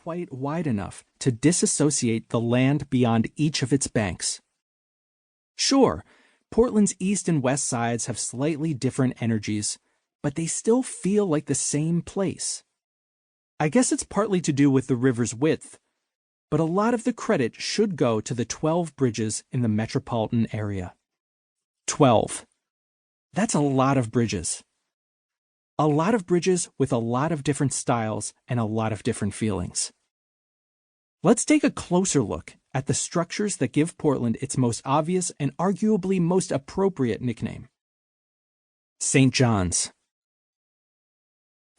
quite wide enough to disassociate the land beyond each of its banks. Sure, Portland's east and west sides have slightly different energies, but they still feel like the same place. I guess it's partly to do with the river's width, but a lot of the credit should go to the 12 bridges in the metropolitan area. 12. That's a lot of bridges. A lot of bridges with a lot of different styles and a lot of different feelings. Let's take a closer look at the structures that give Portland its most obvious and arguably most appropriate nickname. St. John's.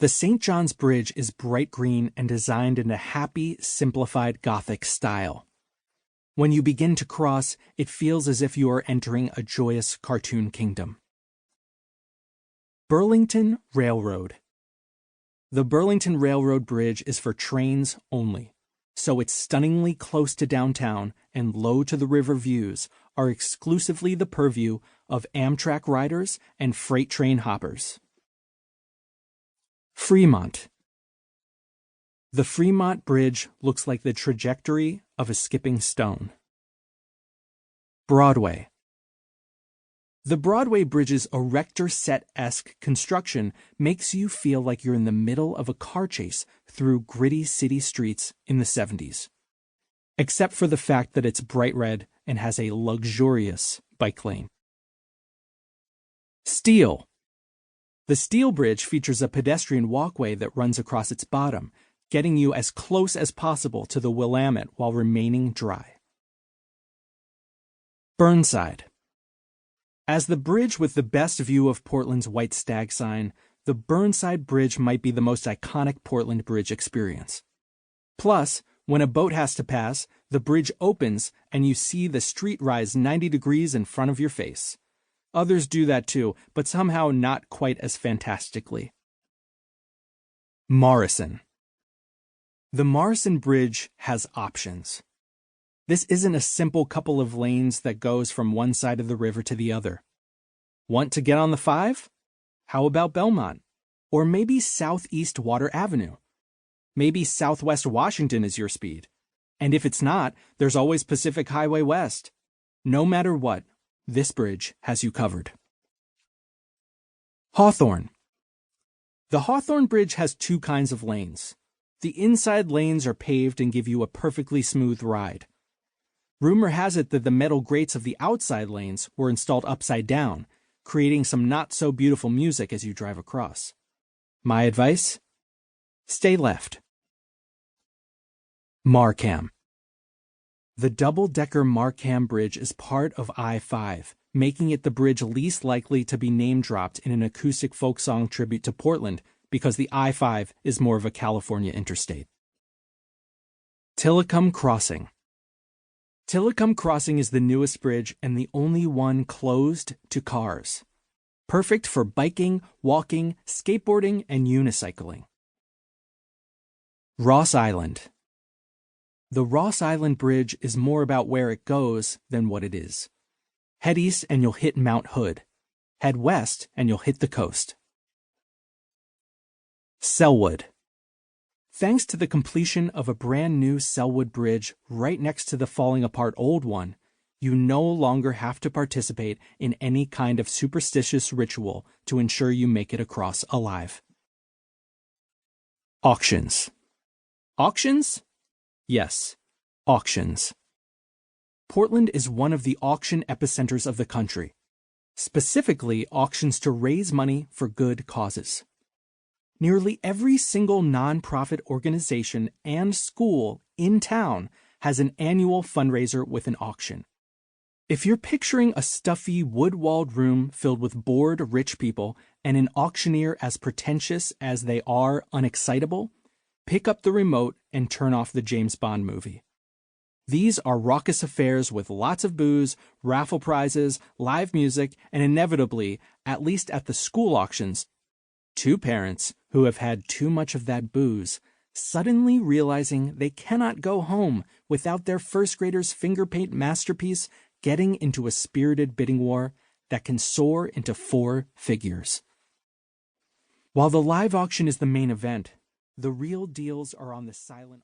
The St. John's Bridge is bright green and designed in a happy, simplified Gothic style. When you begin to cross, it feels as if you are entering a joyous cartoon kingdom. Burlington Railroad. The Burlington Railroad Bridge is for trains only, so its stunningly close to downtown and low to the river views are exclusively the purview of Amtrak riders and freight train hoppers. Fremont. The Fremont Bridge looks like the trajectory of a skipping stone. Broadway. The Broadway Bridge's erector set-esque construction makes you feel like you're in the middle of a car chase through gritty city streets in the 70s, except for the fact that it's bright red and has a luxurious bike lane. Steel. The Steel Bridge features a pedestrian walkway that runs across its bottom, getting you as close as possible to the Willamette while remaining dry. Burnside. As the bridge with the best view of Portland's White Stag sign, the Burnside Bridge might be the most iconic Portland bridge experience. Plus, when a boat has to pass, the bridge opens and you see the street rise 90 degrees in front of your face. Others do that too, but somehow not quite as fantastically. Morrison. The Morrison Bridge has options. This isn't a simple couple of lanes that goes from one side of the river to the other. Want to get on the 5? How about Belmont? Or maybe Southeast Water Avenue? Maybe Southwest Washington is your speed. And if it's not, there's always Pacific Highway West. No matter what, this bridge has you covered. Hawthorne. The Hawthorne Bridge has two kinds of lanes. The inside lanes are paved and give you a perfectly smooth ride. Rumor has it that the metal grates of the outside lanes were installed upside down, creating some not-so-beautiful music as you drive across. My advice? Stay left. Markham. The double-decker Markham Bridge is part of I-5, making it the bridge least likely to be name-dropped in an acoustic folk song tribute to Portland because the I-5 is more of a California interstate. Tillicum Crossing. Tillicum Crossing is the newest bridge and the only one closed to cars. Perfect for biking, walking, skateboarding, and unicycling. Ross Island. The Ross Island Bridge is more about where it goes than what it is. Head east and you'll hit Mount Hood. Head west and you'll hit the coast. Selwood. Thanks to the completion of a brand new Selwood Bridge right next to the falling apart old one, you no longer have to participate in any kind of superstitious ritual to ensure you make it across alive. Auctions. Auctions? Yes, auctions. Portland is one of the auction epicenters of the country, specifically auctions to raise money for good causes. Nearly every single nonprofit organization and school in town has an annual fundraiser with an auction. If you're picturing a stuffy, wood-walled room filled with bored, rich people and an auctioneer as pretentious as they are unexcitable, pick up the remote and turn off the James Bond movie. These are raucous affairs with lots of booze, raffle prizes, live music, and inevitably, at least at the school auctions, two parents who have had too much of that booze suddenly realizing they cannot go home without their first grader's finger paint masterpiece getting into a spirited bidding war that can soar into 4 figures. While the live auction is the main event, the real deals are on the silent auction.